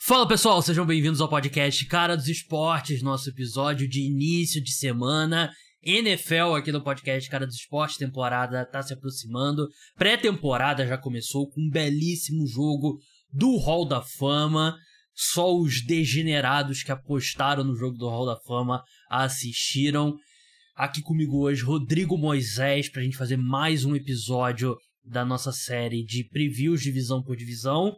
Fala pessoal, sejam bem-vindos ao podcast Cara dos Esportes, nosso episódio de início de semana, NFL aqui no podcast Cara dos Esportes, temporada tá se aproximando, pré-temporada já começou com um belíssimo jogo do Hall da Fama, só os degenerados que apostaram no jogo do Hall da Fama assistiram. Aqui comigo hoje, Rodrigo Moisés, pra gente fazer mais um episódio da nossa série de previews divisão por divisão.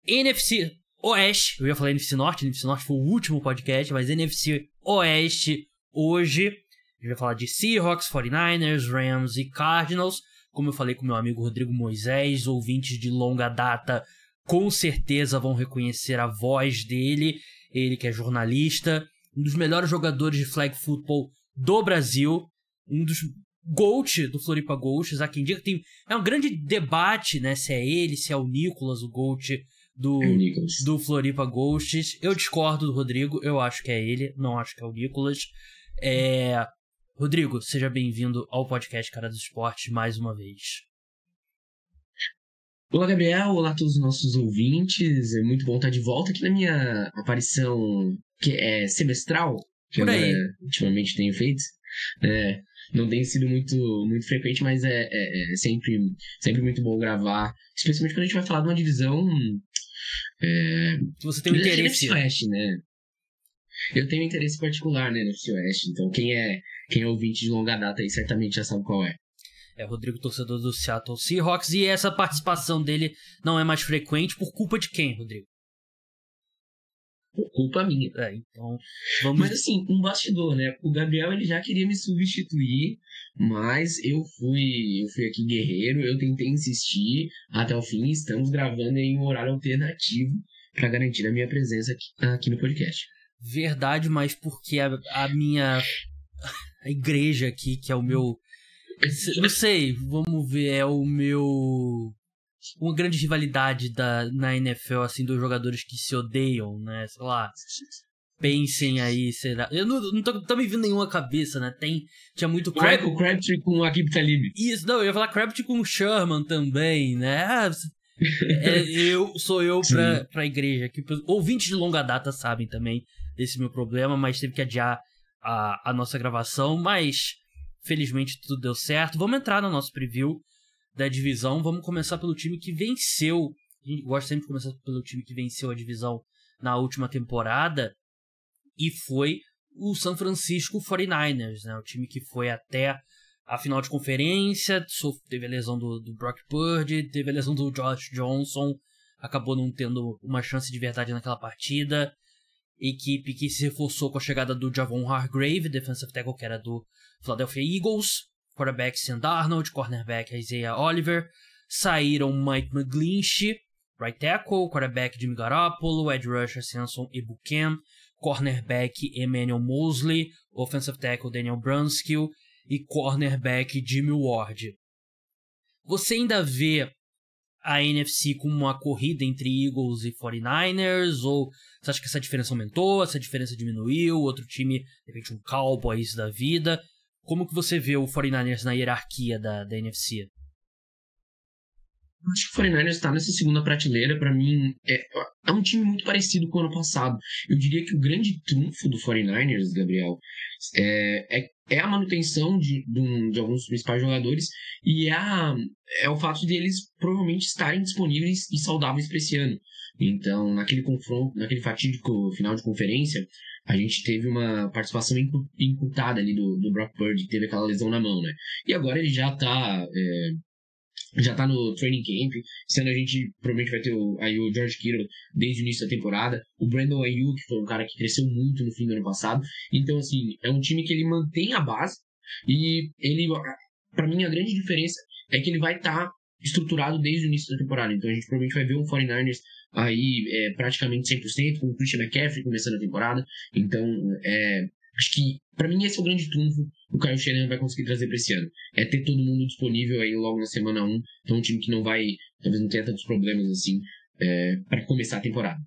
NFC Oeste, eu ia falar NFC Norte foi o último podcast, mas NFC Oeste hoje, a gente vai falar de Seahawks, 49ers, Rams e Cardinals. Como eu falei com meu amigo Rodrigo Moisés, ouvintes de longa data com certeza vão reconhecer a voz dele, ele que é jornalista, um dos melhores jogadores de flag football do Brasil, um dos GOAT do Floripa Ghosts. Há quem diga que é um grande debate, né, se é ele, se é o Nicolas, o GOAT do Floripa Ghosts. Eu discordo do Rodrigo, eu acho que é ele, não acho que é o Nicolas. Rodrigo, seja bem-vindo ao podcast Cara dos Esportes mais uma vez. Olá, Gabriel, olá a todos os nossos ouvintes, é muito bom estar de volta aqui na minha aparição que é semestral, que por aí. Agora ultimamente tenho feito. Não tem sido muito frequente, mas é sempre muito bom gravar, especialmente quando a gente vai falar de uma divisão que você tem um interesse. NFC Oeste, né? Eu tenho um interesse particular, né, no NFC Oeste, então quem é ouvinte de longa data aí certamente já sabe qual é. Rodrigo, torcedor do Seattle Seahawks, e essa participação dele não é mais frequente por culpa de quem, Rodrigo? Por culpa minha. Então vamos... Mas assim, um bastidor, né? O Gabriel ele já queria me substituir, mas eu fui aqui guerreiro, eu tentei insistir até o fim. Estamos gravando em um horário alternativo para garantir a minha presença aqui no podcast. Verdade, mas porque a minha a igreja aqui, que é o meu... Não sei, vamos ver, é o meu... Uma grande rivalidade na NFL, assim, dos jogadores que se odeiam, né? Sei lá, pensem aí, será... Eu não tô me vindo nenhuma cabeça, né? Tinha muito... O Crabtree com o Aqib Talib. Isso, não, eu ia falar Crabtree com o Sherman também, né? Sou eu pra igreja. Que ouvintes de longa data sabem também desse meu problema, mas teve que adiar a nossa gravação, mas felizmente tudo deu certo. Vamos entrar no nosso preview da divisão. Vamos começar pelo time que venceu. A gente gosta sempre de começar pelo time que venceu a divisão na última temporada, e foi o San Francisco 49ers, né? O time que foi até a final de conferência, teve a lesão do Brock Purdy, teve a lesão do Josh Johnson, acabou não tendo uma chance de verdade naquela partida. Equipe que se reforçou com a chegada do Javon Hargrave, defensive tackle, que era do Philadelphia Eagles, quarterback Sam Darnold, cornerback Isaiah Oliver, saíram Mike McGlinchey, right tackle, quarterback Jimmy Garoppolo, edge rusher Samson Ebukam, cornerback Emmanuel Mosley, offensive tackle Daniel Brunskill e cornerback Jimmy Ward. Você ainda vê a NFC com uma corrida entre Eagles e 49ers, ou você acha que essa diferença aumentou, essa diferença diminuiu, outro time, de repente um Cowboys da vida? Como que você vê o 49ers na hierarquia da NFC? Acho que o 49ers está nessa segunda prateleira. Para mim, é um time muito parecido com o ano passado. Eu diria que o grande trunfo do 49ers, Gabriel, é a manutenção de alguns dos principais jogadores e é o fato de eles provavelmente estarem disponíveis e saudáveis para esse ano. Então, naquele confronto, naquele fatídico final de conferência, a gente teve uma participação encurtada ali do Brock Purdy, que teve aquela lesão na mão, né? E agora ele já tá no training camp. Esse ano a gente provavelmente vai ter o George Kittle desde o início da temporada. O Brandon Ayuk, que foi um cara que cresceu muito no fim do ano passado. Então, assim, é um time que ele mantém a base. E ele, pra mim, a grande diferença é que ele vai estar estruturado desde o início da temporada. Então, a gente provavelmente vai ver um 49ers aí praticamente 100%, com o Christian McCaffrey começando a temporada. Então, acho que, pra mim, esse é o grande trunfo que o Kyle Shanahan vai conseguir trazer pra esse ano. É ter todo mundo disponível aí logo na semana 1. Então, um time que talvez não tenha tantos problemas assim pra começar a temporada.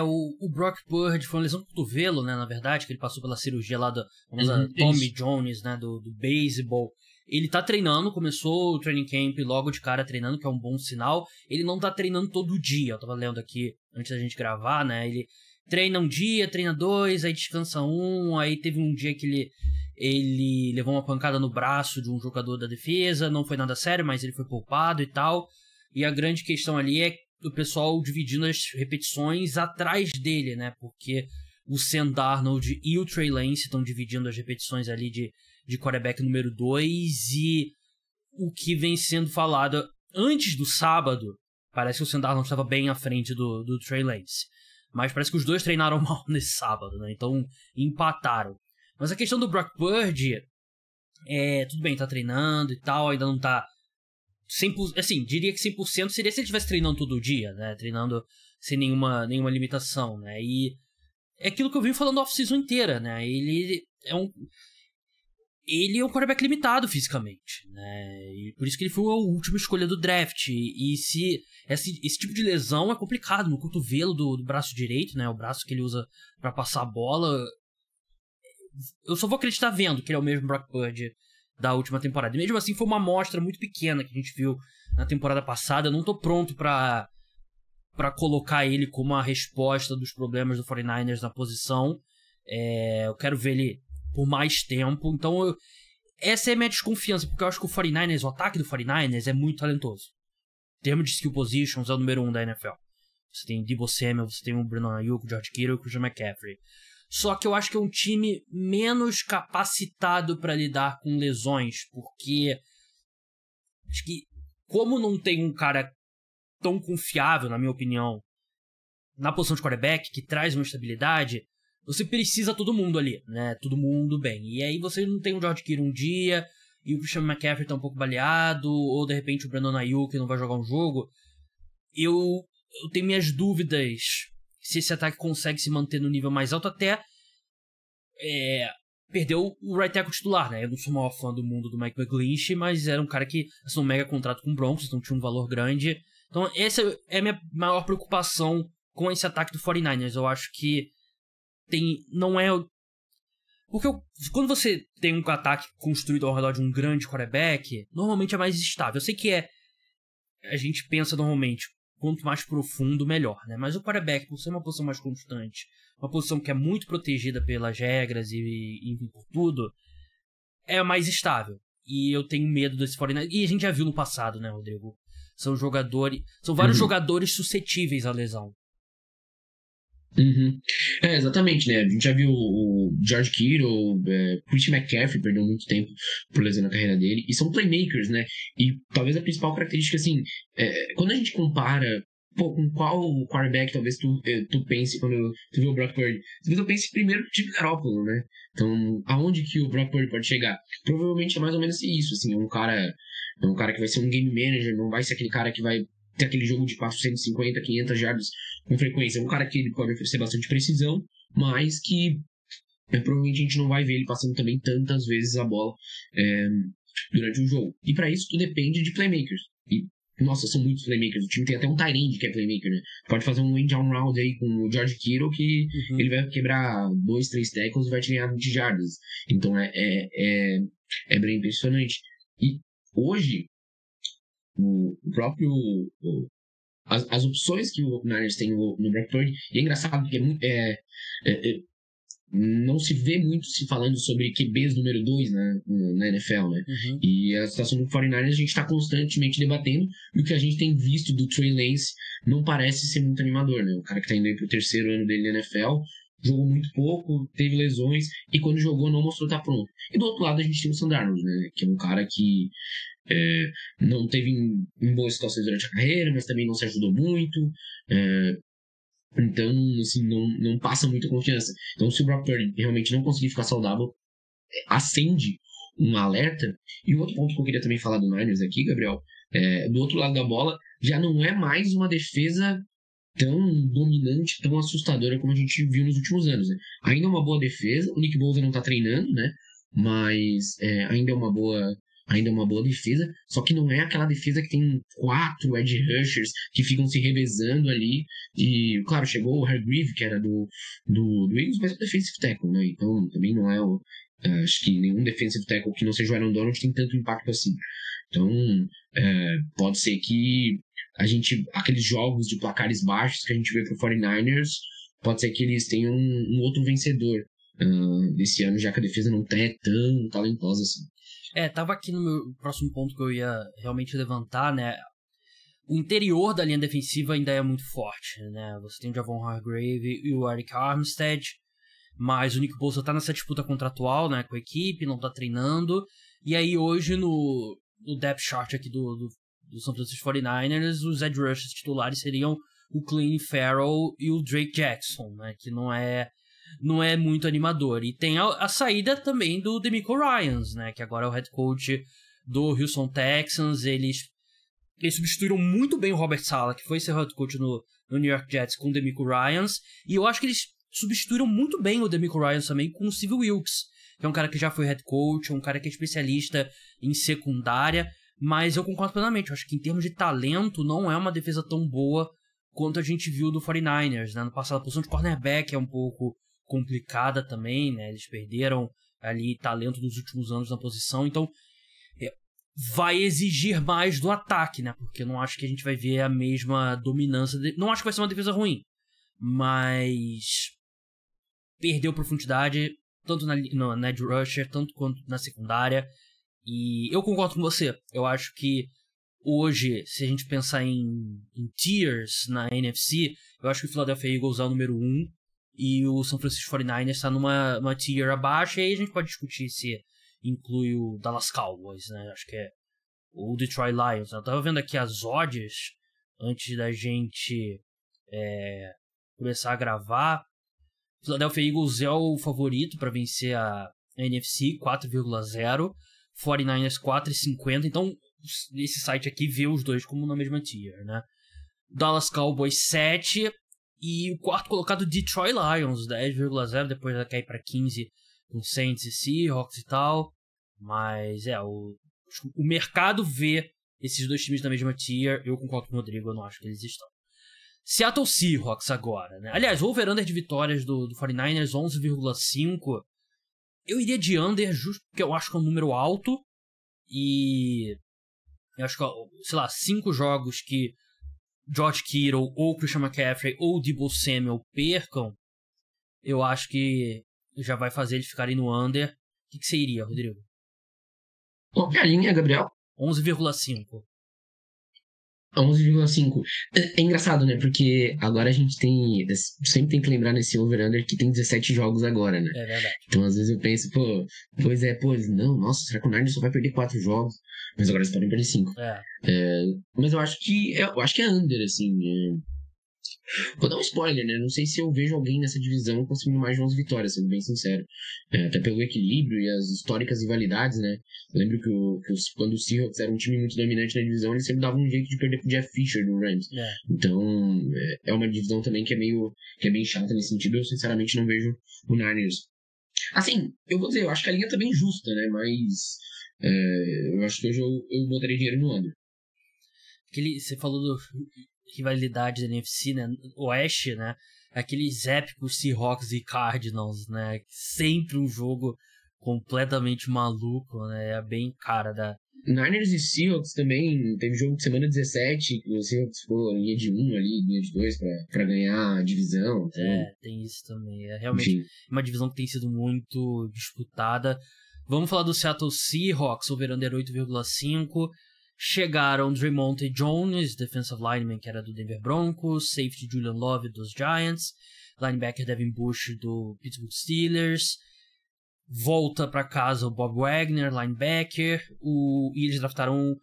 O Brock Purdy foi uma lesão no cotovelo, né, na verdade, que ele passou pela cirurgia lá da famosa Tommy Jones, né, do beisebol. ele tá treinando, começou o training camp logo de cara treinando, que é um bom sinal. Ele não tá treinando todo dia, eu tava lendo aqui antes da gente gravar, né? Ele treina um dia, treina 2, aí descansa um, aí teve um dia que ele levou uma pancada no braço de um jogador da defesa, não foi nada sério, mas ele foi poupado e tal. E a grande questão ali é o pessoal dividindo as repetições atrás dele, né? Porque o Sam Darnold e o Trey Lance estão dividindo as repetições ali de quarterback número 2, e o que vem sendo falado antes do sábado, parece que o Sam Darnold estava bem à frente do Trey Lance. Mas parece que os dois treinaram mal nesse sábado, né? Então empataram. Mas a questão do Brock Purdy, tudo bem, tá treinando e tal, ainda não tá 100%, assim, diria que 100% seria se ele estivesse treinando todo dia, né? Treinando sem nenhuma limitação, né? E é aquilo que eu vim falando a off-season inteira, né? Ele é um quarterback limitado fisicamente, né? E por isso que ele foi a última escolha do draft. E se esse tipo de lesão é complicado no cotovelo do braço direito, né? O braço que ele usa pra passar a bola. Eu só vou acreditar vendo que ele é o mesmo Brock Purdy da última temporada. E mesmo assim foi uma amostra muito pequena que a gente viu na temporada passada. Eu não tô pronto pra colocar ele como a resposta dos problemas do 49ers na posição. Eu quero ver ele por mais tempo. Então essa é a minha desconfiança, porque eu acho que o 49ers, o ataque do 49ers é muito talentoso. Em termos de skill positions, é o número 1 da NFL. Você tem Deebo Samuel, você tem o Brandon Ayuk, o George Kittle e o Christian McCaffrey. Só que eu acho que é um time menos capacitado para lidar com lesões, porque acho que como não tem um cara tão confiável, na minha opinião, na posição de quarterback, que traz uma estabilidade, você precisa todo mundo ali, né? Todo mundo bem. E aí você não tem o George Kittle um dia, e o Christian McCaffrey tá um pouco baleado, ou de repente o Brandon Ayuk não vai jogar um jogo. Eu tenho minhas dúvidas se esse ataque consegue se manter no nível mais alto, até perdeu o right tackle titular, né? Eu não sou o maior fã do mundo do Mike McGlinchey, mas era um cara que assinou um mega contrato com o Broncos, então tinha um valor grande. Então essa é a minha maior preocupação com esse ataque do 49ers. Eu acho que não é... Porque quando você tem um ataque construído ao redor de um grande quarterback, normalmente é mais estável. Eu sei que a gente pensa normalmente, quanto mais profundo, melhor, né? Mas o quarterback, por ser uma posição mais constante, uma posição que é muito protegida pelas regras e por tudo, é mais estável. E eu tenho medo desse 49ers. E a gente já viu no passado, né, Rodrigo? São vários jogadores suscetíveis à lesão. Uhum. Exatamente, né? A gente já viu o George Kittle, Christian McCaffrey perdeu muito tempo por lesão na carreira dele, e são playmakers, né? E talvez a principal característica, assim, quando a gente compara, com qual quarterback talvez tu pense quando tu vê o Brock Purdy, talvez eu pense primeiro no Jimmy Garoppolo, né? Então, aonde que o Brock Purdy pode chegar? Provavelmente é mais ou menos isso, assim, é um cara que vai ser um game manager, não vai ser aquele cara que vai ter aquele jogo de 450, 500 jardas com frequência. É um cara que ele pode oferecer bastante precisão, mas que provavelmente a gente não vai ver ele passando também tantas vezes a bola durante o jogo. E para isso, tu depende de playmakers. E, nossa, são muitos playmakers. O time tem até um tight end que é playmaker, né? Pode fazer um end round aí com o George Kittle que ele vai quebrar 2, 3 tackles e vai te ganhar 20 jardas. Então é bem impressionante. E hoje, o próprio... As opções que o Niners tem no Brock Purdy, e é engraçado porque não se vê muito se falando sobre QBs número 2 na NFL, né? E a situação do 49ers a gente está constantemente debatendo, e o que a gente tem visto do Trey Lance não parece ser muito animador, né? O cara que está indo aí pro 3º ano dele na NFL, jogou muito pouco, teve lesões, e quando jogou não mostrou estar pronto. E do outro lado a gente tem o Sam Darnold, né? Que é um cara que não teve em boas situações durante a carreira, mas também não se ajudou muito. Então, assim, não passa muita confiança. Então, se o Brock Purdy realmente não conseguir ficar saudável, acende um alerta. E o outro ponto que eu queria também falar do Niners aqui, Gabriel, do outro lado da bola, já não é mais uma defesa tão dominante, tão assustadora como a gente viu nos últimos anos, né? Ainda é uma boa defesa, o Nick Bosa não tá treinando, né? Mas ainda é uma boa defesa, só que não é aquela defesa que tem 4 edge rushers que ficam se revezando ali. E, claro, chegou o Hargreaves, que era do Eagles, mas é o defensive tackle, né? Então também não é Acho que nenhum defensive tackle que não seja o Aaron Donald tem tanto impacto assim. Então, pode ser que aqueles jogos de placares baixos que a gente vê pro 49ers, pode ser que eles tenham um outro vencedor desse ano, já que a defesa não é tão talentosa assim. Tava aqui no meu próximo ponto que eu ia realmente levantar, né? O interior da linha defensiva ainda é muito forte, né? Você tem o Javon Hargrave e o Eric Armstead, mas o Nick Bosa tá nessa disputa contratual, né, com a equipe, não tá treinando. E aí hoje no depth chart aqui do San Francisco 49ers, os edge rushers titulares seriam o Clelin Ferrell e o Drake Jackson, né, que não é muito animador. E tem a saída também do DeMeco Ryans, né, que agora é o head coach do Houston Texans. Eles substituíram muito bem o Robert Saleh, que foi ser head coach no New York Jets, com o DeMeco Ryans, e eu acho que eles substituíram muito bem o DeMeco Ryans também com o Steve Wilkes, que é um cara que já foi head coach, um cara que é especialista em secundária, mas eu concordo plenamente, eu acho que em termos de talento não é uma defesa tão boa quanto a gente viu do 49ers, né? No passado a posição de cornerback é um pouco complicada também, né? Eles perderam ali talento nos últimos anos na posição, então vai exigir mais do ataque, né? Porque eu não acho que a gente vai ver a mesma dominância, não acho que vai ser uma defesa ruim, mas perdeu profundidade, tanto na edge rusher, tanto quanto na secundária. E eu concordo com você. Eu acho que hoje, se a gente pensar em tiers na NFC, eu acho que o Philadelphia Eagles é o número 1 e o San Francisco 49ers está numa tier abaixo. E aí a gente pode discutir se inclui o Dallas Cowboys, né? Acho que é o Detroit Lions. Eu tava vendo aqui as odds antes da gente começar a gravar. Philadelphia Eagles é o favorito para vencer a NFC, 4,0. 49ers 4,50. Então, esse site aqui vê os dois como na mesma tier, né? Dallas Cowboys 7. E o quarto colocado, Detroit Lions, 10,0. Depois vai cair para 15 com Saints e Seahawks e tal. Mas o mercado vê esses dois times na mesma tier. Eu concordo com o Rodrigo, eu não acho que eles estão. Seattle Seahawks agora, né? Aliás, o over-under de vitórias do 49ers, 11,5. Eu iria de under justo porque eu acho que é um número alto. E eu acho que, sei lá, 5 jogos que George Kittle ou Christian McCaffrey ou Deebo Samuel percam, eu acho que já vai fazer eles ficarem no under. O que você iria, Rodrigo? Qual que é a linha, Gabriel? 11,5. 11,5. É engraçado, né? Porque agora a gente sempre tem que lembrar nesse over-under que tem 17 jogos agora, né? É verdade. Então às vezes eu penso, não, nossa, será que o Niners só vai perder 4 jogos? Mas agora eles podem perder 5. Mas eu acho que é under, assim. Vou dar um spoiler, né? Não sei se eu vejo alguém nessa divisão conseguindo mais de 11 vitórias, sendo bem sincero. Até pelo equilíbrio e as históricas rivalidades, né? Eu lembro que quando o Seahawks era um time muito dominante na divisão, eles sempre davam um jeito de perder pro Jeff Fisher do Rams. Então, é uma divisão também que é bem chata nesse sentido. Eu, sinceramente, não vejo o Niners. Assim, eu vou dizer, eu acho que a linha tá bem justa, né? Mas eu acho que hoje eu botaria dinheiro no under. Você falou do rivalidade da NFC, né? Oeste, né? Aqueles épicos Seahawks e Cardinals, né? Sempre um jogo completamente maluco, né? É bem cara da... Niners e Seahawks também, teve jogo de semana 17, que o Seahawks ficou linha de 1 ali, linha de 2 pra ganhar a divisão. Então... tem isso também. É realmente uma divisão que tem sido muito disputada. Vamos falar do Seattle Seahawks, over-under 8,5. Chegaram Draymond Jones, defensive lineman que era do Denver Broncos, safety Julian Love dos Giants, linebacker Devin Bush do Pittsburgh Steelers, volta para casa o Bob Wagner, linebacker, e eles draftaram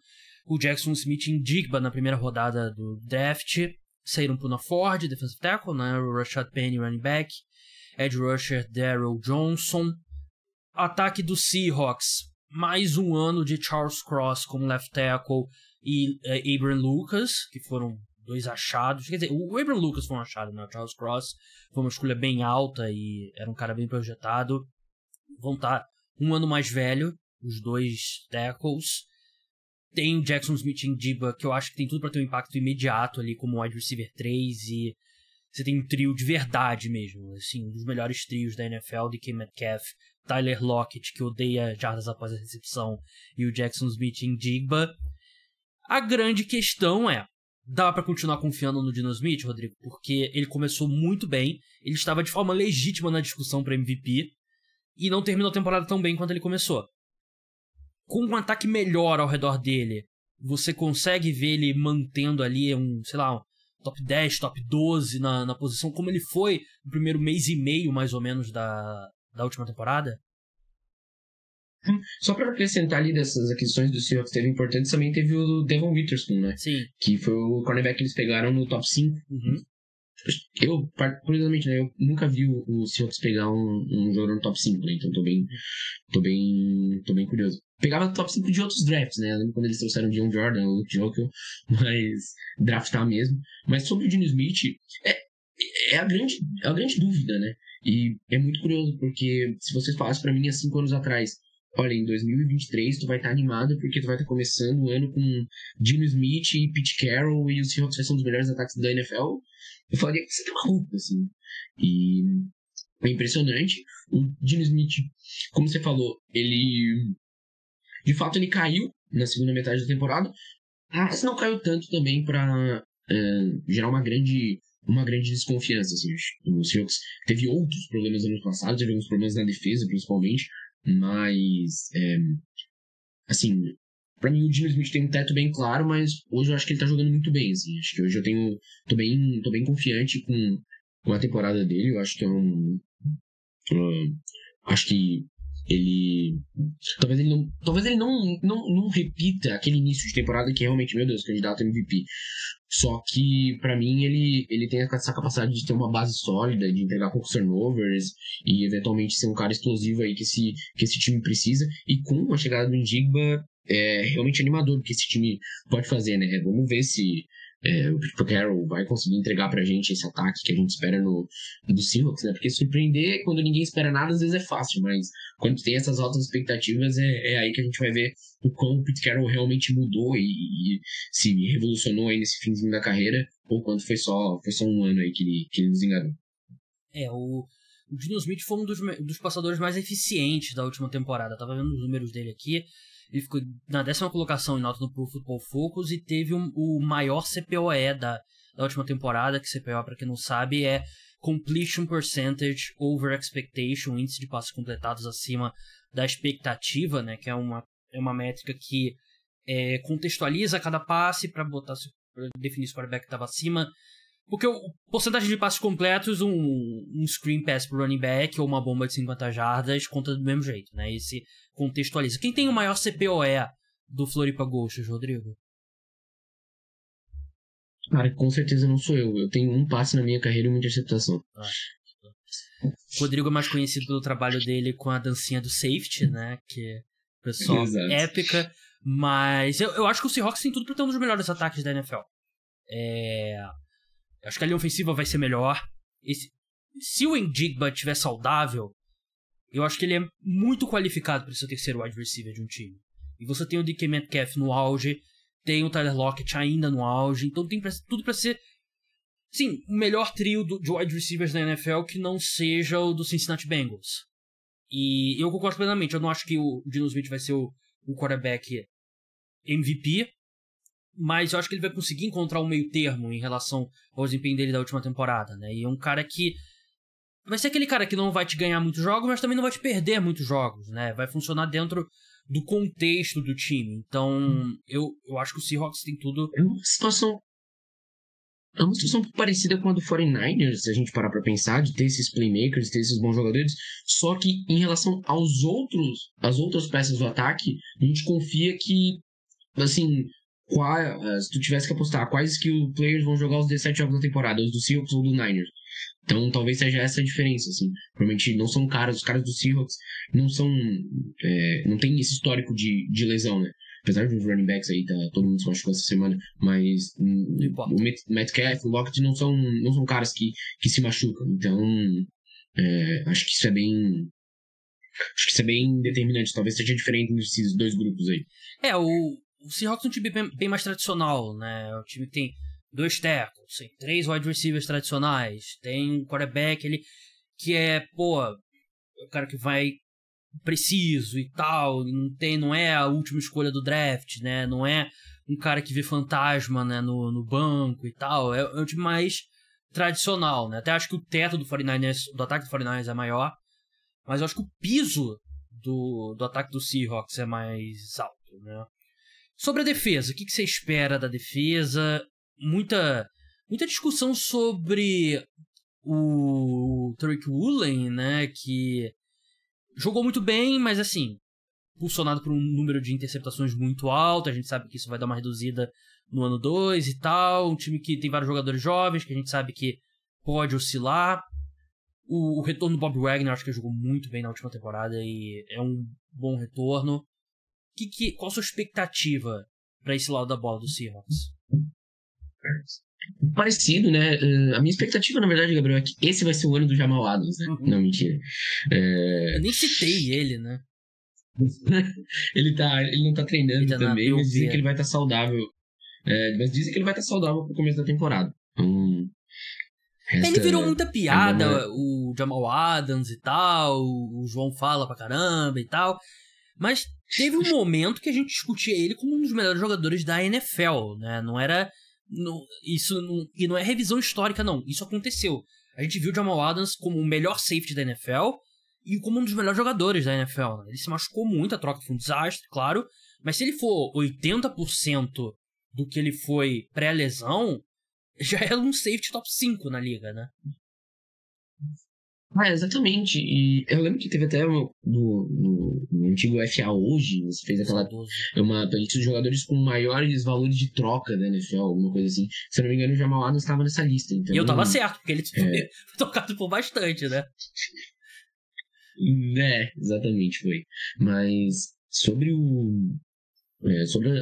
o Jackson Smith-Njigba na primeira rodada do draft, saíram Puna Ford, defensive tackle, né, o Rashad Penny, running back, edge rusher Darrell Johnson, ataque do Seahawks, mais um ano de Charles Cross como left tackle e Abraham Lucas, que foram 2 achados. Quer dizer, o Abraham Lucas foi um achado, né? O Charles Cross foi uma escolha bem alta e era um cara bem projetado. Vão estar um ano mais velho, os 2 tackles. Tem o Jackson Smith-Njigba, que eu acho que tem tudo para ter um impacto imediato ali como wide receiver 3, e você tem um trio de verdade mesmo, assim, um dos melhores trios da NFL, DK Metcalf, Tyler Lockett, que odeia jardas após a recepção, e o Jackson Smith-Njigba. A grande questão é, dá pra continuar confiando no Geno Smith, Rodrigo? Porque ele começou muito bem, ele estava de forma legítima na discussão para MVP, e não terminou a temporada tão bem quanto ele começou. Com um ataque melhor ao redor dele, você consegue ver ele mantendo ali um top 10, top 12 na posição, como ele foi no primeiro mês e meio, mais ou menos, da última temporada? Só para acrescentar ali dessas aquisições do Seahawks teve importantes, também teve o Devon Witherspoon, né? Sim. Que foi o cornerback que eles pegaram no top 5. Uhum. Eu, curiosamente, né? Eu nunca vi o Seahawks pegar um jogador no top 5, né? Então tô bem curioso. Pegava no top 5 de outros drafts, né? Eu lembro quando eles trouxeram o Dion Jordan, o Luke Jokiel, mas draftar mesmo. Mas sobre o Geno Smith, é a grande dúvida, né? E é muito curioso, porque se vocês falassem pra mim há 5 anos atrás, olha, em 2023 tu vai estar animado porque tu vai estar começando o ano com Geno Smith e Pete Carroll e o Seahawks vai ser um dos melhores ataques da NFL, eu falaria que você tá maluco, assim. E é impressionante. O Geno Smith, como você falou, ele de fato ele caiu na segunda metade da temporada, mas não caiu tanto também para gerar uma grande desconfiança, assim. O Seahawks teve outros problemas no ano passado, teve alguns problemas na defesa, principalmente, mas assim, pra mim o Geno Smith tem um teto bem claro, mas hoje eu acho que ele tá jogando muito bem, assim. Acho que hoje eu tô bem confiante com a temporada dele. Eu acho que acho que ele talvez ele não repita aquele início de temporada que realmente, meu Deus, candidato a MVP. Só que pra mim ele tem essa capacidade de ter uma base sólida, de entregar poucos turnovers e eventualmente ser um cara explosivo aí que esse time precisa. E com a chegada do Njigba é realmente animador que esse time pode fazer, né? Vamos ver se o Pete Carroll vai conseguir entregar pra gente esse ataque que a gente espera do Seahawks, né? Porque surpreender quando ninguém espera nada às vezes é fácil, mas quando tem essas altas expectativas é aí que a gente vai ver o quão o Pete Carroll realmente mudou e se revolucionou aí nesse finzinho da carreira, ou quanto foi só um ano aí que ele nos enganou. O Geno Smith foi um dos passadores mais eficientes da última temporada. Eu tava vendo os números dele aqui. Ele ficou na 10ª colocação em nota no Pro Football Focus e teve o maior CPOE da última temporada, que CPOE, para quem não sabe, é Completion Percentage Over Expectation, índice de passos completados acima da expectativa, né, que é uma métrica que contextualiza cada passe para definir se o quarterback estava acima. Porque o porcentagem de passes completos, um screen pass pro running back ou uma bomba de 50 jardas conta do mesmo jeito, né? Esse contextualiza. Quem tem o maior CPOE do Floripa Ghosts, Rodrigo? Cara, com certeza não sou eu. Eu tenho um passe na minha carreira e uma interceptação. O Rodrigo é mais conhecido pelo trabalho dele com a dancinha do safety, né? Que o pessoal épica. Mas eu acho que o Seahawks tem tudo pra ter um dos melhores ataques da NFL. Acho que a linha ofensiva vai ser melhor. Se o Njigba estiver saudável, eu acho que ele é muito qualificado para ser o terceiro wide receiver de um time. E você tem o DK Metcalf no auge, tem o Tyler Lockett ainda no auge, então tem tudo para ser, sim, o melhor trio de wide receivers da NFL que não seja o do Cincinnati Bengals. E eu concordo plenamente, eu não acho que o Geno Smith vai ser o quarterback MVP, mas eu acho que ele vai conseguir encontrar um meio termo em relação ao desempenho dele da última temporada, né? E é um cara que vai ser aquele cara que não vai te ganhar muitos jogos, mas também não vai te perder muitos jogos, né? Vai funcionar dentro do contexto do time. Então, eu acho que o Seahawks tem tudo... É uma situação um pouco parecida com a do 49ers, se a gente parar pra pensar, de ter esses playmakers, ter esses bons jogadores, só que em relação às outras peças do ataque, a gente confia que, assim... se tu tivesse que apostar, quais skill players vão jogar os 17 jogos da temporada, os do Seahawks ou do Niners? Então talvez seja essa a diferença, assim. Provavelmente não são os caras do Seahawks não tem esse histórico de lesão, né? Apesar dos running backs aí, todo mundo se machucou essa semana, mas o Metcalf, o Lockett não são caras que se machucam. Então acho que isso é bem determinante. Talvez seja diferente desses dois grupos aí. O Seahawks é um time bem mais tradicional, né? O time que tem 2 tackles, tem 3 wide receivers tradicionais, tem um quarterback que é, o cara que vai preciso e tal, não é a última escolha do draft, né? Não é um cara que vê fantasma, né, no banco e tal. É um time mais tradicional, né? Até acho que o teto do 49ers, do ataque do 49ers é maior, mas eu acho que o piso do ataque do Seahawks é mais alto, né? Sobre a defesa, o que você espera da defesa? Muita discussão sobre o Tariq Woolen, né, que jogou muito bem, mas assim, impulsionado por um número de interceptações muito alto. A gente sabe que isso vai dar uma reduzida no ano 2 e tal. Um time que tem vários jogadores jovens, que a gente sabe que pode oscilar. O retorno do Bob Wagner, acho que ele jogou muito bem na última temporada e é um bom retorno. Qual a sua expectativa para esse lado da bola do Seahawks? Parecido, né? A minha expectativa, na verdade, Gabriel, é que esse vai ser o ano do Jamal Adams, né? Não, mentira. Eu nem citei ele, né? Ele não tá treinando também, mas dizem que ele vai estar saudável. Mas dizem que ele vai estar saudável pro começo da temporada. Ele virou muita piada, o Jamal Adams e tal, o João fala pra caramba e tal. Mas teve um momento que a gente discutia ele como um dos melhores jogadores da NFL, né? Não era... e não é revisão histórica, não. Isso aconteceu. A gente viu o Jamal Adams como o melhor safety da NFL e como um dos melhores jogadores da NFL. Né? Ele se machucou muito, a troca foi um desastre, claro. Mas se ele for 80% do que ele foi pré-lesão, já era um safety top 5 na liga, né? Exatamente. E eu lembro que teve até no antigo FA hoje, você fez aquela uma playlist de jogadores com maiores valores de troca da NFL, alguma coisa assim. Se eu não me engano, o Jamal Adams estava nessa lista. Então, e eu tava certo, porque ele foi tocado por bastante, né? Exatamente, foi. Mas sobre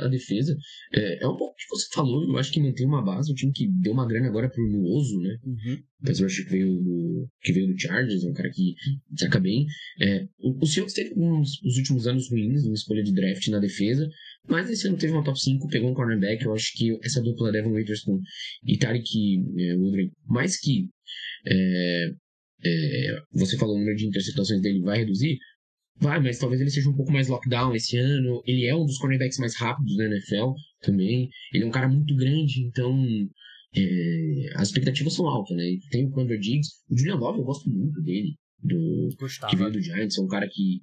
a defesa, é um pouco o que você falou. Eu acho que mantém uma base, um time que deu uma grana agora pro Nuoso, né? Mas eu acho que veio do Chargers, é um cara que saca bem. O Seahawks teve os últimos anos ruins na escolha de draft na defesa, mas esse ano teve uma top 5, pegou um cornerback. Eu acho que essa dupla Devon Witherspoon e Tariq Woolen, mais que você falou o número de interceptações dele vai reduzir. Vai, mas talvez ele seja um pouco mais lockdown esse ano. Ele é um dos cornerbacks mais rápidos da NFL também. Ele é um cara muito grande, então as expectativas são altas, né? Tem o Quandre Diggs. O Julian Love, eu gosto muito dele, que veio do Giants. É um cara que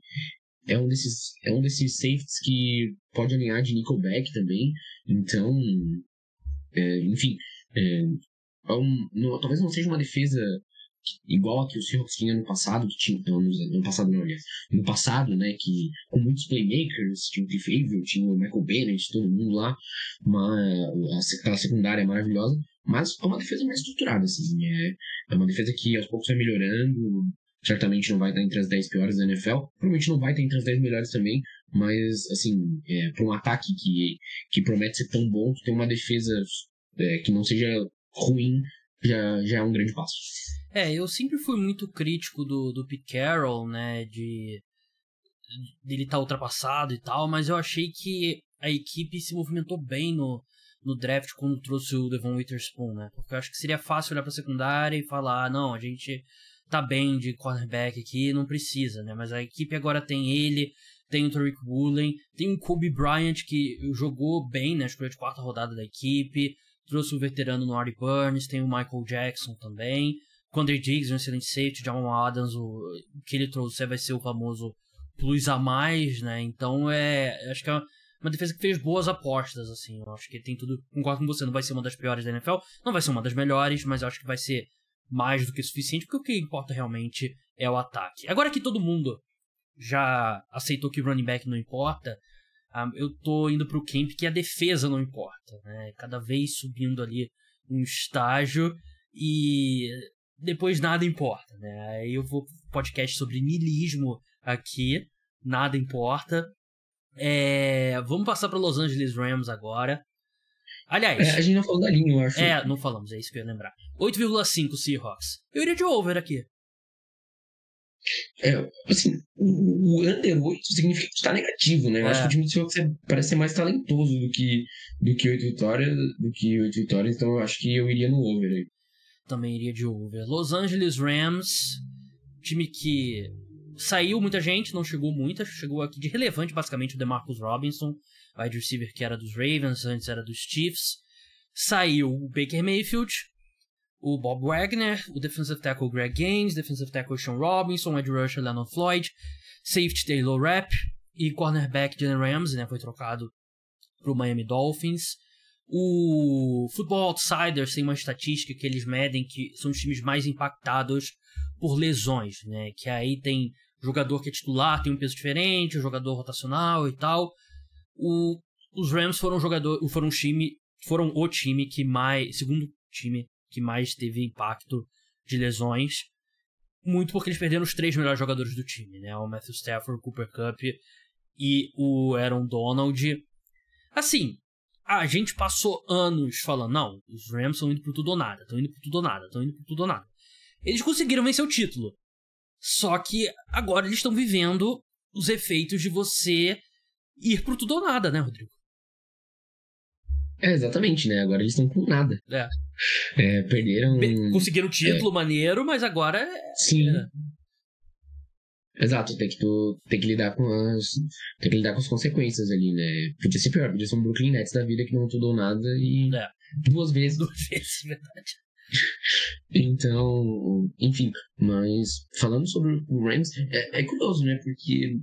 é um desses safeties que pode alinhar de nickelback também. Então, enfim, talvez não seja uma defesa igual a que o Seahawks tinha no passado, que tinha, no passado, né, que com muitos playmakers, tinha o Cliff Avril, tinha o Michael Bennett, todo mundo lá, aquela secundária maravilhosa, mas é uma defesa mais estruturada, assim, é uma defesa que aos poucos vai melhorando, certamente não vai estar entre as 10 piores da NFL, provavelmente não vai estar entre as 10 melhores também, mas, assim, para um ataque que promete ser tão bom, ter uma defesa que não seja ruim, já é um grande passo. Eu sempre fui muito crítico do Pete Carroll, né, dele estar ultrapassado e tal, mas eu achei que a equipe se movimentou bem no draft quando trouxe o Devon Witherspoon, né, porque eu acho que seria fácil olhar pra secundária e falar, não, a gente tá bem de cornerback aqui, não precisa, né, mas a equipe agora tem ele, tem o Tariq Woolen, tem o Kobe Bryant que jogou bem na escolha de 4ª rodada da equipe, trouxe o veterano no Artie Burns, tem o Michael Jackson também, Quandre Diggs, um excelente safety, o Jamal Adams, o que ele trouxe vai ser o famoso plus a mais, né? Então acho que é uma defesa que fez boas apostas, assim. Eu acho que tem tudo. Concordo com você, não vai ser uma das piores da NFL, não vai ser uma das melhores, mas eu acho que vai ser mais do que suficiente, porque o que importa realmente é o ataque. Agora que todo mundo já aceitou que o running back não importa, eu tô indo pro camp que a defesa não importa, né? Cada vez subindo ali um estágio e depois nada importa, né? Aí eu vou pro podcast sobre niilismo aqui, nada importa. Vamos passar para Los Angeles Rams agora. Aliás, a gente não falou da linha, eu acho. Não falamos, é isso que eu ia lembrar. 8,5 Seahawks. Eu iria de over aqui. Assim, o under 8 significa que está negativo, né? Eu acho que o time do Seahawks parece ser mais talentoso do que 8 vitórias, então eu acho que eu iria no over aí. Também iria de over. Los Angeles Rams, time que Saiu muita gente, não chegou muita. Chegou aqui de relevante, basicamente, o DeMarcus Robinson, wide receiver que era dos Ravens, antes era dos Chiefs. Saiu o Baker Mayfield, o Bob Wagner, o defensive tackle Greg Gaines, defensive tackle Sean Robinson, edge rusher Leonard Floyd, safety Taylor Rapp e cornerback Jalen Ramsey, né, foi trocado para o Miami Dolphins. O Football Outsiders tem uma estatística que eles medem que são os times mais impactados por lesões, né, que aí tem jogador que é titular, tem um peso diferente, jogador rotacional e tal. Os Rams foram o time que mais, segundo time que mais teve impacto de lesões, muito porque eles perderam os 3 melhores jogadores do time, né? O Matthew Stafford, o Cooper Kupp e o Aaron Donald. Assim, a gente passou anos falando, não, os Rams estão indo pro tudo ou nada, estão indo pro tudo ou nada, estão indo pro tudo ou nada. Eles conseguiram vencer o título. Só que agora eles estão vivendo os efeitos de você ir pro tudo ou nada, né, Rodrigo? Exatamente, né? Agora eles estão com nada. Perderam... Conseguiram o título, maneiro, mas agora... Sim. Exato, tem que lidar com as consequências ali, né? Podia ser pior, podia ser um Brooklyn Nets da vida que não tudo ou nada e... 2 vezes. 2 vezes, verdade. Então, enfim, mas falando sobre o Rams, é curioso, né? Porque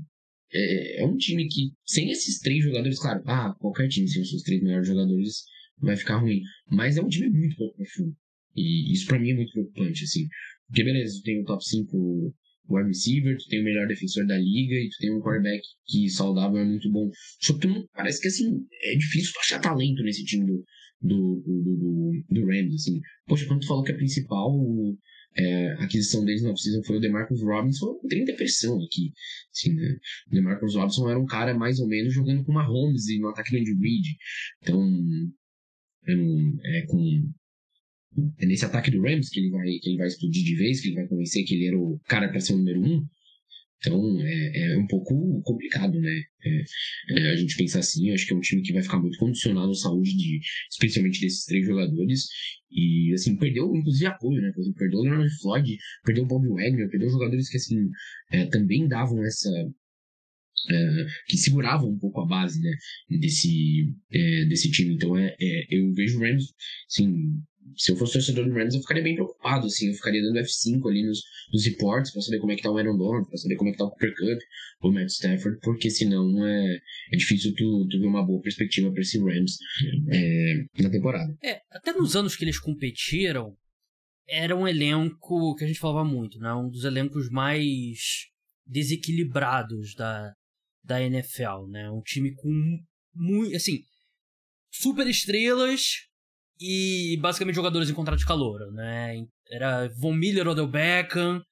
é um time que, sem esses 3 jogadores, claro, qualquer time sem os seus 3 melhores jogadores vai ficar ruim, mas é um time muito pouco profundo. E isso pra mim é muito preocupante, assim. Porque beleza, tu tem o top 5 wide receiver, tu tem o melhor defensor da liga e tu tem um quarterback que saudável é muito bom. Só que parece que, assim, é difícil tu achar talento nesse time do Rams, assim. Poxa, quando tu falou que a principal aquisição deles na off-season foi o DeMarcus Robinson, eu tenho depressão aqui, assim, né? O DeMarcus Robinson era um cara mais ou menos jogando com uma Mahomes e no ataque do Andy Reid. Então, é nesse ataque do Rams que ele vai explodir de vez, que ele vai convencer que ele era o cara para ser o número 1. Então, é um pouco complicado, né? A gente pensa assim, acho que é um time que vai ficar muito condicionado à saúde especialmente desses 3 jogadores. E, assim, perdeu, inclusive, apoio, né? Por exemplo, perdeu o Leonard Floyd, perdeu o Bob Wagner, perdeu jogadores que, assim, também davam que seguravam um pouco a base, né? Desse time. Então, eu vejo o Rams, assim... Se eu fosse torcedor do Rams, eu ficaria bem preocupado, assim, eu ficaria dando F5 ali nos reports pra saber como é que tá o Aaron Donald, pra saber como é que tá o Cooper Kupp, o Matt Stafford, porque senão é difícil tu ver uma boa perspectiva pra esse Rams na temporada. Até nos anos que eles competiram, era um elenco que a gente falava muito, né? Um dos elencos mais desequilibrados da NFL, né? Um time com muito, assim, super estrelas e basicamente jogadores em contrato de calouro, né? Era Von Miller, Odell Beckham,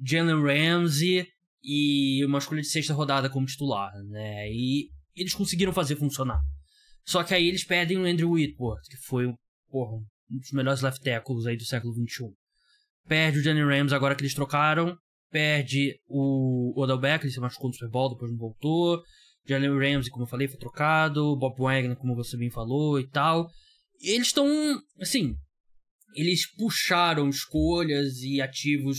Jalen Ramsey e uma escolha de 6ª rodada como titular, né? E eles conseguiram fazer funcionar. Só que aí eles perdem o Andrew Whitworth, que foi um dos melhores left tackles aí do século XXI. Perde o Jalen Ramsey agora que eles trocaram. Perde o Odell Beckham, ele se machucou no Super Bowl, depois não voltou. Jalen Ramsey, como eu falei, foi trocado. Bob Wagner, como você bem falou e tal. Eles estão, assim, eles puxaram escolhas e ativos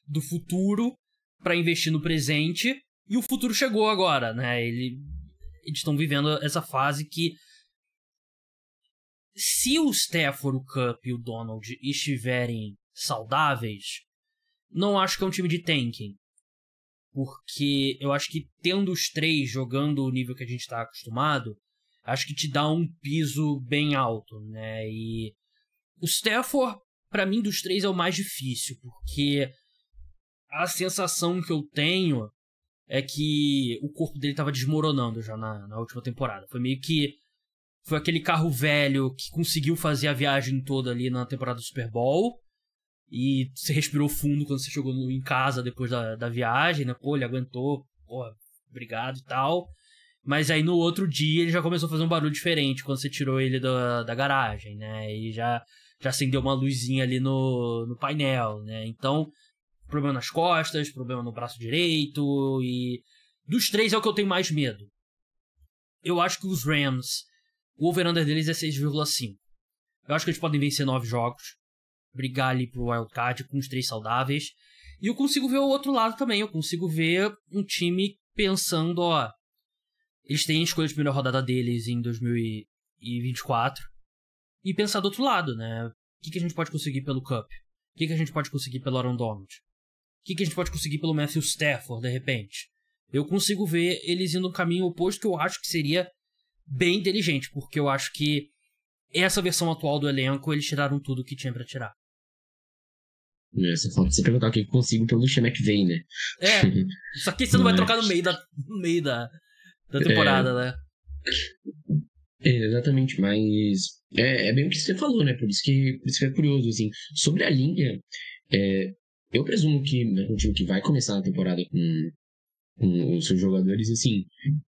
do futuro para investir no presente e o futuro chegou agora, né? Eles estão vivendo essa fase que se o Stafford, o Kupp e o Donald estiverem saudáveis, não acho que é um time de tanking, porque eu acho que tendo os 3 jogando o nível que a gente está acostumado, acho que te dá um piso bem alto, né? E o Stafford, pra mim, dos 3 é o mais difícil, porque a sensação que eu tenho é que o corpo dele tava desmoronando já na última temporada. Foi meio que... Foi aquele carro velho que conseguiu fazer a viagem toda ali na temporada do Super Bowl e você respirou fundo quando você chegou em casa depois da viagem, né? Pô, ele aguentou, pô, obrigado e tal... Mas aí no outro dia ele já começou a fazer um barulho diferente quando você tirou ele da garagem, né? E já acendeu uma luzinha ali no painel, né? Então, problema nas costas, problema no braço direito e... Dos 3 é o que eu tenho mais medo. Eu acho que os Rams, o over-under deles é 6,5. Eu acho que eles podem vencer 9 jogos, brigar ali pro wildcard com os 3 saudáveis. E eu consigo ver o outro lado também. Eu consigo ver um time pensando, ó... Eles têm a escolha de primeira rodada deles em 2024. E pensar do outro lado, né? O que a gente pode conseguir pelo Cup? O que a gente pode conseguir pelo Aaron Donald? O que a gente pode conseguir pelo Matthew Stafford, de repente? Eu consigo ver eles indo um caminho oposto que eu acho que seria bem inteligente. Porque eu acho que essa versão atual do elenco, eles tiraram tudo que tinha pra tirar. Só falta você perguntar o que eu consigo pelo Sean McVay, né? Só que você não vai trocar no meio da temporada, né? Exatamente, mas é bem o que você falou, né? Por isso que é curioso, assim. Sobre a linha, eu presumo que é um time que vai começar a temporada com os seus jogadores, assim,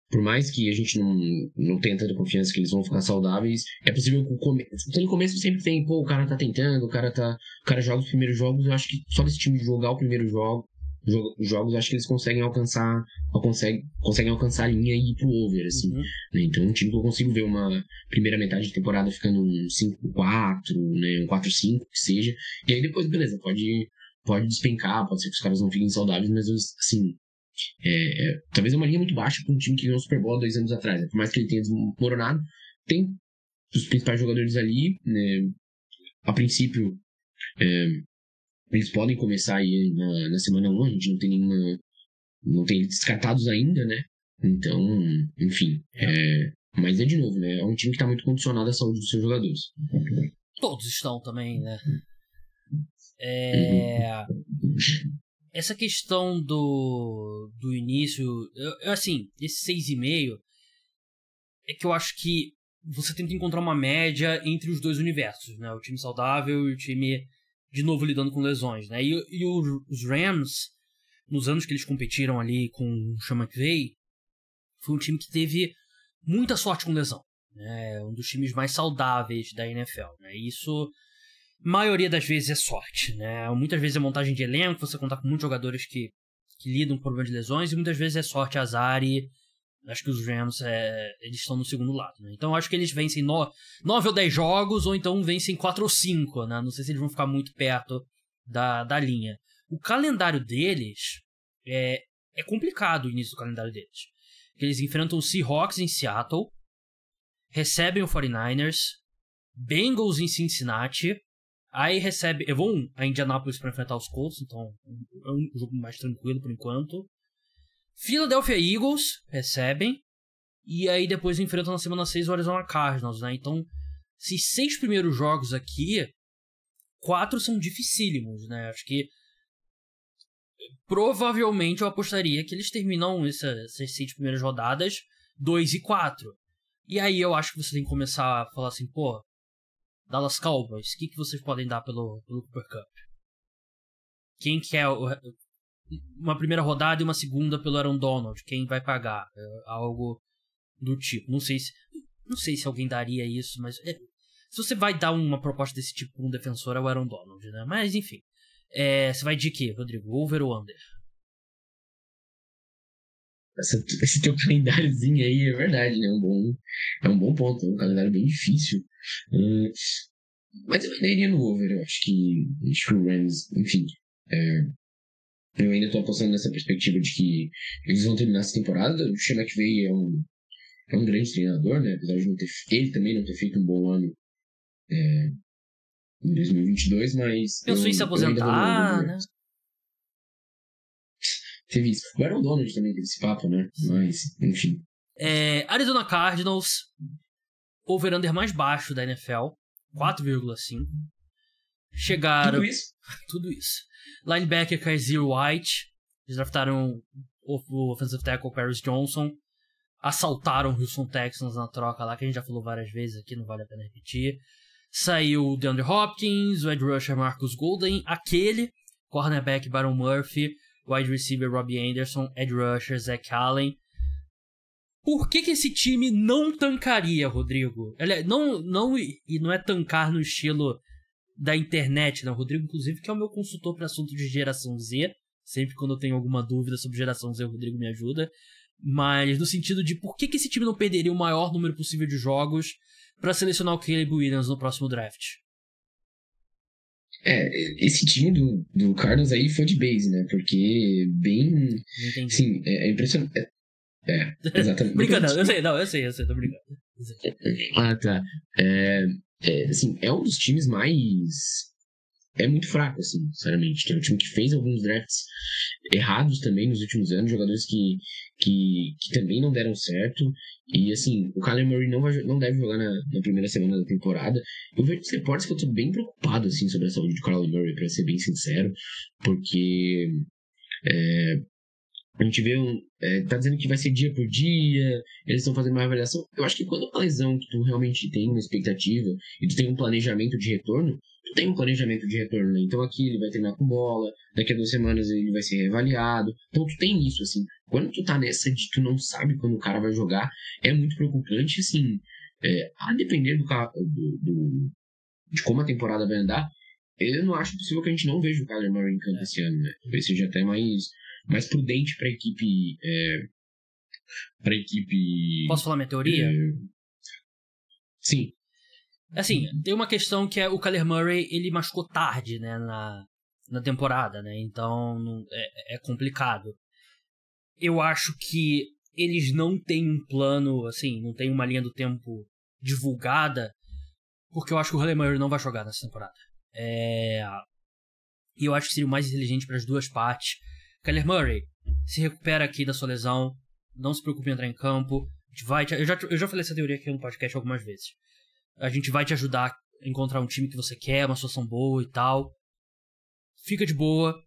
por mais que a gente não tenha tanta confiança que eles vão ficar saudáveis, é possível que no começo sempre tem, o cara tá tentando, o cara joga os primeiros jogos, eu acho que só desse time jogar o primeiro jogos, acho que eles conseguem alcançar a linha e ir pro over, assim. Uhum. Né? Então, um time que eu consigo ver uma primeira metade de temporada ficando um 5-4, né? Um 4-5, que seja. E aí depois, beleza, pode despencar, pode ser que os caras não fiquem saudáveis, mas, assim, talvez é uma linha muito baixa para um time que ganhou o Super Bowl há 2 anos atrás. Né? Por mais que ele tenha desmoronado, tem os principais jogadores ali, né? A princípio, eles podem começar aí na semana 1, a gente não tem eles descartados ainda, né? Então, enfim. Mas de novo, né? É um time que está muito condicionado à saúde dos seus jogadores. Todos estão também, né? Essa questão do início, assim, esse 6,5 é que eu acho que você tenta encontrar uma média entre os dois universos, né? O time saudável e o time, de novo, lidando com lesões, né? E os Rams, nos anos que eles competiram ali com o Sean McVay, foi um time que teve muita sorte com lesão, né? Um dos times mais saudáveis da NFL, né? Isso, maioria das vezes, é sorte, né? Muitas vezes é montagem de elenco, você contar com muitos jogadores que lidam com problema de lesões, e muitas vezes é sorte, azar, e acho que os Rams, eles estão no segundo lado, né? Então acho que eles vencem 9 ou 10 jogos, ou então vencem 4 ou 5, né? Não sei se eles vão ficar muito perto da linha. O calendário deles é complicado, o início do calendário deles. Eles enfrentam o Seahawks em Seattle, recebem o 49ers, Bengals em Cincinnati, aí vão a Indianapolis para enfrentar os Colts, então é um jogo mais tranquilo por enquanto. Philadelphia Eagles recebem, e aí depois enfrentam na semana 6 o Arizona Cardinals, né? Então, esses 6 primeiros jogos aqui, 4 são dificílimos, né? Acho que provavelmente eu apostaria que eles terminam essas 6 primeiras rodadas 2-4. E aí eu acho que você tem que começar a falar assim, pô, Dallas Cowboys, o que vocês podem dar pelo Cooper Cup? Quem quer uma primeira rodada e uma segunda pelo Aaron Donald? Quem vai pagar? Algo do tipo. Não sei se alguém daria isso, mas se você vai dar uma proposta desse tipo para um defensor, é o Aaron Donald, né? Mas enfim. Você vai de quê, Rodrigo? Over ou under? Esse teu calendáriozinho aí é verdade, né? É um bom ponto. É um calendário bem difícil. Mas eu ainda iria no over. Eu acho que o Rams, enfim. Eu ainda tô apostando nessa perspectiva de que eles vão terminar essa temporada. O Sean McVay é um grande treinador, né? Apesar de ele também não ter feito um bom ano em 2022, mas... Pensou em se aposentar, né? Teve isso. O Aaron Donald também teve esse papo, né? Mas, enfim. Arizona Cardinals, over-under mais baixo da NFL, 4,5. Chegaram... Tudo isso. Linebacker Kaiser White. Eles draftaram o offensive tackle Paris Johnson. Assaltaram o Houston Texans na troca lá, que a gente já falou várias vezes aqui, não vale a pena repetir. Saiu o DeAndre Hopkins, o edge rusher Marcus Golden, aquele cornerback Byron Murphy, wide receiver Robbie Anderson, edge rusher Zach Allen. Por que esse time não tancaria, Rodrigo? Não é tancar no estilo da internet, né? O Rodrigo, inclusive, que é o meu consultor para assunto de geração Z. Sempre quando eu tenho alguma dúvida sobre geração Z, o Rodrigo me ajuda. Mas no sentido de por que esse time não perderia o maior número possível de jogos para selecionar o Caleb Williams no próximo draft? Esse time do Cardinals aí foi de base, né? Porque bem. Não entendi. Sim, é impressionante. Exatamente. Brincando, eu sei, tô brincando. Ah, tá. Assim, é um dos times mais. É muito fraco, assim, sinceramente. É um time que fez alguns drafts errados também nos últimos anos, jogadores que também não deram certo. E, assim, o Kyler Murray não deve jogar na primeira semana da temporada. Eu vejo os reportes que eu tô bem preocupado, assim, sobre a saúde do Kyler Murray, pra ser bem sincero, porque a gente vê tá dizendo que vai ser dia por dia, eles estão fazendo uma avaliação. Eu acho que quando é uma lesão que tu realmente tem uma expectativa e tu tem um planejamento de retorno, tu tem um planejamento de retorno, né? Então aqui ele vai treinar com bola, daqui a 2 semanas ele vai ser reavaliado. Então tu tem isso, assim. Quando tu tá nessa de tu não sabe quando o cara vai jogar, é muito preocupante, assim. A depender de como a temporada vai andar, eu não acho possível que a gente não veja o Kyler Murray em campo esse ano, né? Talvez seja até mais prudente para a equipe. Posso falar minha teoria? Sim. Assim, tem uma questão que é o Kyler Murray, ele machucou tarde, né, na temporada, né? Então é complicado. Eu acho que eles não têm um plano, assim, não tem uma linha do tempo divulgada, porque eu acho que o Kyler Murray não vai jogar nessa temporada. E eu acho que seria o mais inteligente para as duas partes. Kyler Murray, se recupera aqui da sua lesão, não se preocupe em entrar em campo. Eu já falei essa teoria aqui no podcast algumas vezes. A gente vai te ajudar a encontrar um time que você quer, uma situação boa e tal. Fica de boa.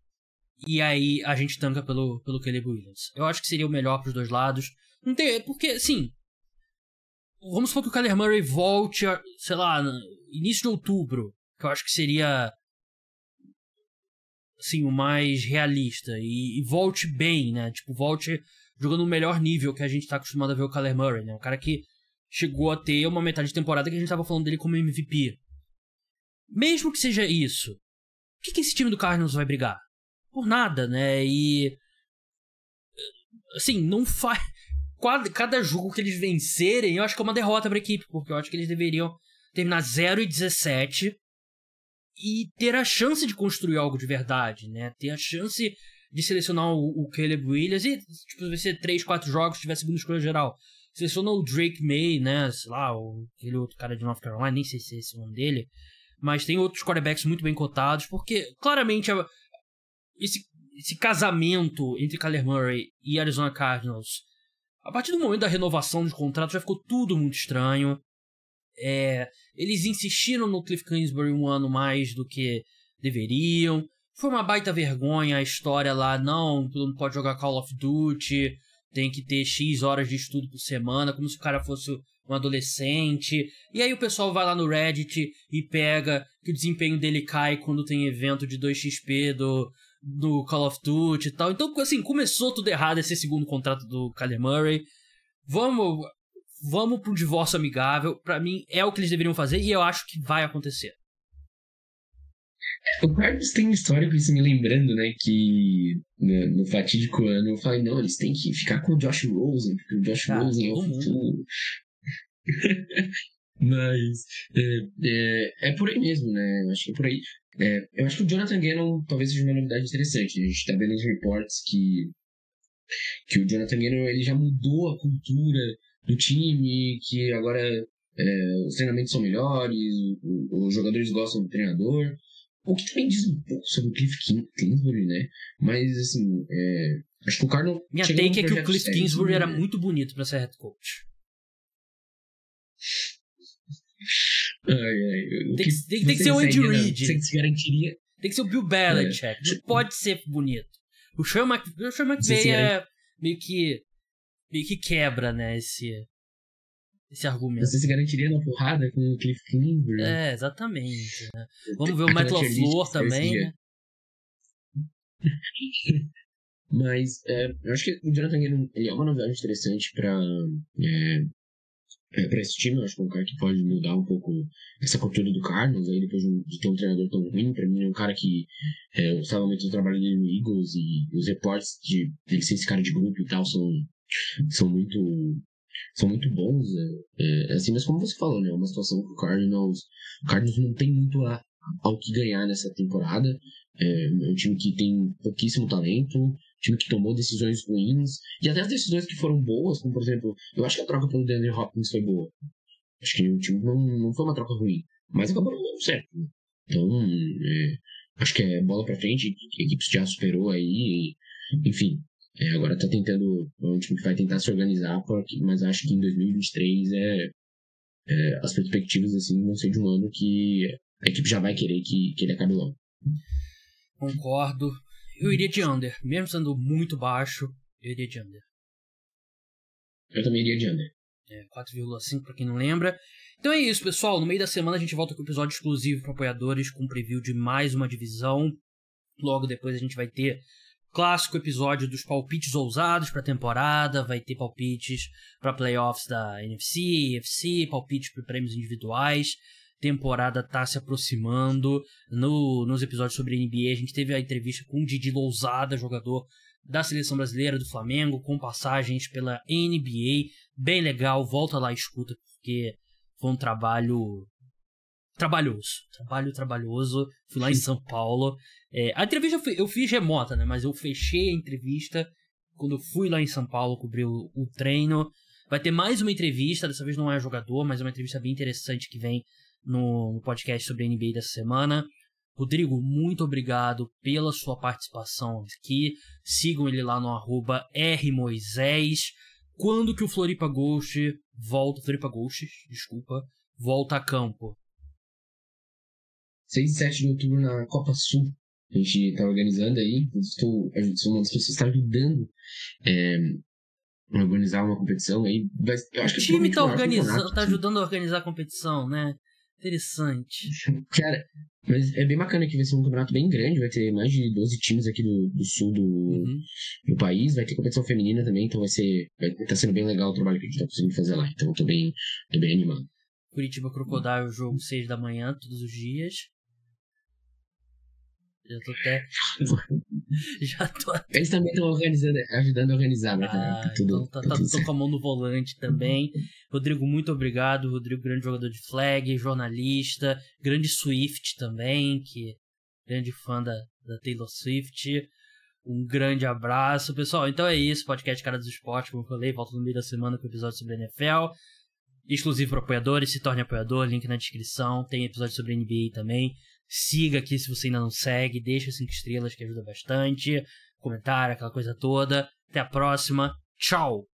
E aí a gente tanca pelo Caleb Williams. Eu acho que seria o melhor pros dois lados. Não tem, porque, assim, vamos supor que o Kyler Murray volte, sei lá, no início de outubro. Que eu acho que seria, assim, o mais realista. E volte bem, né? Tipo, volte jogando no melhor nível que a gente tá acostumado a ver o Kyler Murray, né? Um cara que chegou a ter uma metade de temporada que a gente tava falando dele como MVP. Mesmo que seja isso, o que esse time do Cardinals vai brigar? Por nada, né? E assim, não faz. Cada jogo que eles vencerem, eu acho que é uma derrota pra equipe, porque eu acho que eles deveriam terminar 0-17 e ter a chance de construir algo de verdade, né? Ter a chance de selecionar o Caleb Williams e, tipo, vai ser 3, 4 jogos se tiver segunda escolha geral. Seleciona o Drake May, né? Sei lá, aquele outro cara de North Carolina, nem sei se é esse o nome dele. Mas tem outros quarterbacks muito bem cotados, porque claramente esse casamento entre Kyler Murray e Arizona Cardinals, a partir do momento da renovação de contrato, já ficou tudo muito estranho. Eles insistiram no Cliff Kingsbury um ano mais do que deveriam. Foi uma baita vergonha a história lá, não pode jogar Call of Duty, tem que ter X horas de estudo por semana, como se o cara fosse um adolescente. E aí o pessoal vai lá no Reddit e pega que o desempenho dele cai quando tem evento de 2xP do Call of Duty e tal. Então, assim, começou tudo errado esse segundo contrato do Kyler Murray. Vamos pro divórcio amigável. Pra mim, é o que eles deveriam fazer e eu acho que vai acontecer. O Cardinals tem história com isso, me lembrando, né, que no fatídico ano eu falei, não, eles têm que ficar com o Josh Rosen, porque o Josh Rosen é o futuro. Mas é por aí mesmo, né? Eu acho que é por aí. Eu acho que o Jonathan Gannon talvez seja uma novidade interessante. A gente tá vendo os reports que o Jonathan Gannon ele já mudou a cultura do time, que agora os treinamentos são melhores, os jogadores gostam do treinador. O que também diz um pouco sobre o Cliff Kingsbury, né? Mas, assim, acho que o Cardinals... Minha take é que o Cliff Kingsbury era muito bonito pra ser head coach. Tem que ser o Andy Reid. Você se garantiria... Tem que ser o Bill Belichick. Não pode ser bonito. O Sean McVay é meio que quebra, né, esse argumento. Você se garantiria na porrada com o Cliff Kingsbury? Exatamente. Né? Vamos ver o Matt LaFleur também, né? Mas eu acho que o Jonathan Gannon, ele é uma novidade interessante para esse time. Eu acho que é um cara que pode mudar um pouco essa cultura do Cardinals, aí depois de ter um treinador tão ruim. Para mim é um cara que eu gostava muito do trabalho dele no Eagles, e os reportes de ele ser esse cara de grupo e tal são muito bons, assim, mas como você falou, né, é uma situação que o Cardinals não tem muito ao que ganhar nessa temporada. É um time que tem pouquíssimo talento, um time que tomou decisões ruins, e até as decisões que foram boas, como por exemplo, eu acho que a troca pelo DeAndre Hopkins foi boa. Acho que o time não foi uma troca ruim, mas acabou não dando certo. Então, acho que é bola pra frente, a equipe já superou aí, enfim. Agora tá tentando, é um time que vai tentar se organizar, mas acho que em 2023 as perspectivas assim vão ser de um ano que a equipe já vai querer que ele acabe logo. Concordo. Eu iria de under. Mesmo sendo muito baixo, eu iria de under. Eu também iria de under. 4,5 pra quem não lembra. Então é isso, pessoal. No meio da semana a gente volta com um episódio exclusivo para apoiadores, com um preview de mais uma divisão. Logo depois a gente vai ter clássico episódio dos palpites ousados pra temporada. Vai ter palpites para playoffs da NFC, AFC, palpites para prêmios individuais. Temporada tá se aproximando. Nos episódios sobre NBA, a gente teve a entrevista com o Didi Lousada, jogador da Seleção Brasileira, do Flamengo, com passagens pela NBA. Bem legal, volta lá e escuta, porque foi um trabalho trabalhoso. Fui lá em São Paulo. A entrevista eu fiz remota, né? Mas eu fechei a entrevista quando eu fui lá em São Paulo cobrir o treino. Vai ter mais uma entrevista, dessa vez não é jogador, mas é uma entrevista bem interessante que vem no podcast sobre a NBA dessa semana. Rodrigo, muito obrigado pela sua participação aqui. Sigam ele lá no @rmoisés. Quando que o Floripa Ghosts volta a campo? 6 e 7 de outubro na Copa Sul. A gente tá organizando aí. Sou uma das pessoas que está ajudando a organizar uma competição aí. Eu acho que o time tá organizando, tá ajudando a organizar a competição, né? Interessante. Cara, mas é bem bacana que vai ser um campeonato bem grande, vai ter mais de 12 times aqui do sul do país, vai ter competição feminina também, então tá sendo bem legal o trabalho que a gente tá conseguindo fazer lá, então tô bem animado. Curitiba Crocodile, jogo 6 da manhã, todos os dias. Já tô até... Eles também estão ajudando a organizar, né? Então tá com a mão no volante também. Rodrigo, muito obrigado. Rodrigo, grande jogador de flag, jornalista, grande Swift também, que é grande fã da Taylor Swift. Um grande abraço, pessoal. Então é isso, podcast Cara dos Esportes, como eu falei, volta no meio da semana com o episódio sobre a NFL. Exclusivo para apoiadores, se torne apoiador, link na descrição. Tem episódio sobre a NBA também. Siga aqui se você ainda não segue, deixa 5 estrelas que ajuda bastante, comentário, aquela coisa toda. Até a próxima, tchau!